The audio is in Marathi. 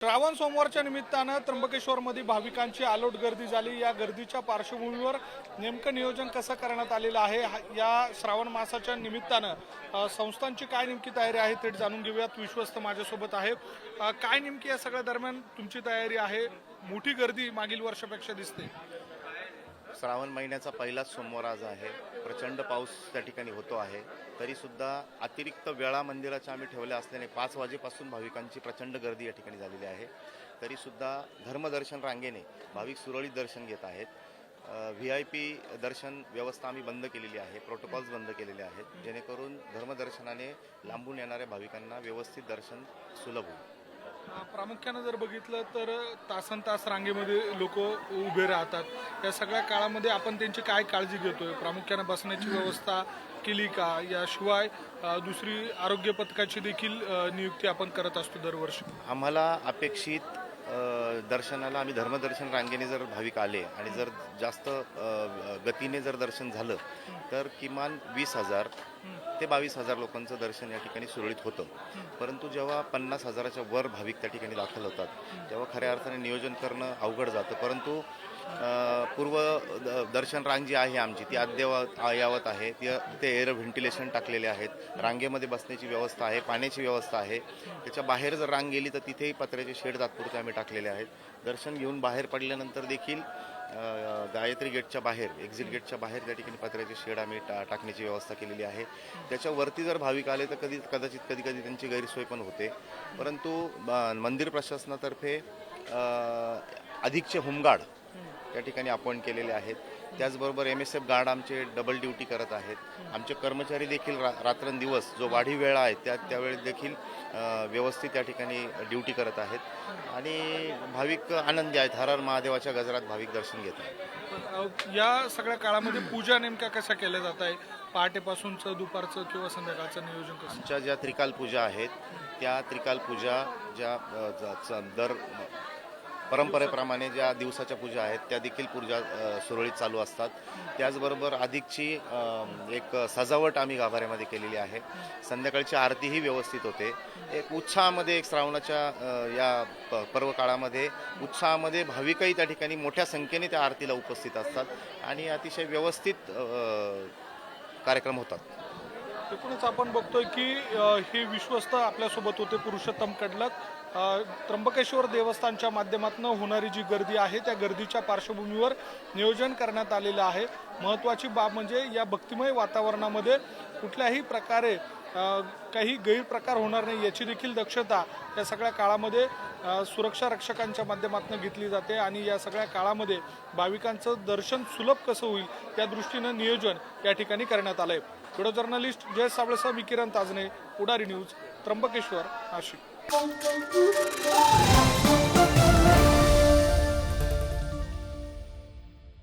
श्रावण सोमवारच्या निमित्तानं त्र्यंबकेश्वरमध्ये भाविकांची अलोट गर्दी झाली। या गर्दीच्या पार्श्वभूमीवर नेमकं नियोजन कसं करण्यात आलेलं आहे या श्रावण मासाच्या निमित्तानं संस्थांची काय नेमकी तयारी आहे ते जाणून घेऊयात। विश्वस्त माझ्यासोबत आहे। काय नेमकी या सगळ्या दरम्यान तुमची तयारी आहे? मोठी गर्दी मागील वर्षापेक्षा दिसते। श्रावण महिन्याचा पहिलाच सोमवार आज आहे। प्रचंड पाऊस त्या ठिकाणी होतो आहे, तरी सुद्धा अतिरिक्त वेळा मंदिराच्या आम्ही ठेवल्या असल्याने 5 वाजेपासून भाविकांची प्रचंड गर्दी या ठिकाणी झालेली आहे। तरी सुद्धा धर्मदर्शन रांगेने भाविक सुरळीत दर्शन घेत आहेत। VIP दर्शन व्यवस्था आम्ही बंद केलेली आहे, प्रोटोकॉल्स बंद केलेले आहेत, जेणेकरून धर्मदर्शनाने लांबून येणाऱ्या भाविकांना व्यवस्थित दर्शन सुलभ होईल। प्रामुख्याने जर बघितलं तर तासनतास रांगेमध्ये लोक उभे राहतात। या सगळ्या काळामध्ये आपण त्यांची काय काळजी घेतोय? प्रामुख्याने बसण्याची व्यवस्था केली का? याशिवाय दुसरी आरोग्य पथकाची देखील नियुक्ती आपण करत असतो दरवर्षी। आम्हाला अपेक्षित दर्शनाला आम्ही धर्मदर्शन रांगेने जर भाविक आले आणि जर जास्त गतीने जर दर्शन झालं तर किमान 20,000 ते 22,000 लोकांचं दर्शन या ठिकाणी सुरळीत होतं। परंतु जेव्हा 50,000च्या वर भाविक त्या ठिकाणी दाखल होतात तेव्हा खऱ्या अर्थाने नियोजन करणं अवघड जातं। परंतु पूर्व दर्शन रांग जी आहे आमची ती अद्ययावत आहे। ते एअर व्हेंटिलेशन टाकलेले आहेत, रांगेमध्ये बसण्याची व्यवस्था आहे, पाण्याची व्यवस्था आहे। त्याच्या बाहेर जर रांग गेली तर तिथेही पत्र्याचे शेड तात्पुरते आम्ही टाकलेले आहेत। दर्शन घेऊन बाहेर पडल्यानंतर देखील गायत्री गेटच्या बाहेर, एक्झिट गेटच्या बाहेर त्या ठिकाणी पत्र्याचे शेड आम्ही टाकण्याची व्यवस्था केलेली आहे। त्याच्यावरती जर भाविक आले तर कदाचित कधी त्यांची गैरसोय पण होते। परंतु मंदिर प्रशासनातर्फे अधिकचे होमगार्ड त्या ठिकाणी अपॉइंट केलेले आहेत। त्याचबरोबर MSF गार्ड आमचे डबल ड्युटी करत आहेत। आमचे कर्मचारी देखील रात्रंदिवस जो वाढीव वेळ आहे त्यावेळेस देखील व्यवस्थित त्या ठिकाणी ड्युटी करत आहेत आणि भाविक आनंदी आहेत। हर हर महादेवाच्या गजरात भाविक दर्शन घेत आहेत। या सगळ्या काळामध्ये पूजा नेमक्या कशा केल्या जात आहे? पहाटेपासूनचं, दुपारचं किंवा संध्याकाळचं नियोजन कसं? आमच्या ज्या त्रिकाल पूजा आहेत त्या त्रिकाल पूजा ज्या दर परंपरेप्रमाणे ज्या दिवसाच्या पूजा आहेत त्या देखील पूजा सुरळीत चालू असतात। त्याचबरोबर अधिकची एक सजावट आम्ही गाभाऱ्यामध्ये केलेली आहे। संध्याकाळची आरतीही व्यवस्थित होते। एक उत्साहामध्ये, एक श्रावणाच्या या पर्व काळामध्ये उत्साहामध्ये भाविकही त्या ठिकाणी मोठ्या संख्येने त्या आरतीला उपस्थित असतात आणि अतिशय व्यवस्थित कार्यक्रम होतात। एकूणच आपण बघतोय की हे विश्वस्त आपल्यासोबत होते पुरुषोत्तम कडलक। त्र्यंबकेश्वर देवस्थानच्या माध्यमातून होणारी जी गर्दी आहे त्या गर्दीच्या पार्श्वभूमीवर नियोजन करण्यात आलेलं आहे। महत्त्वाची बाब म्हणजे या भक्तिमय वातावरणामध्ये कुठल्याही प्रकारे काही गैरप्रकार होणार नाही याची देखील दक्षता या सगळ्या काळामध्ये सुरक्षा रक्षकांच्या माध्यमातून घेतली जाते आणि या सगळ्या काळामध्ये भाविकांचं दर्शन सुलभ कसं होईल या दृष्टीनं नियोजन या ठिकाणी करण्यात आलंय। व्हिडिओ जर्नलिस्ट जय साबळेसह मी किरण ताजने, पुढारी न्यूज, त्र्यंबकेश्वर, नाशिक।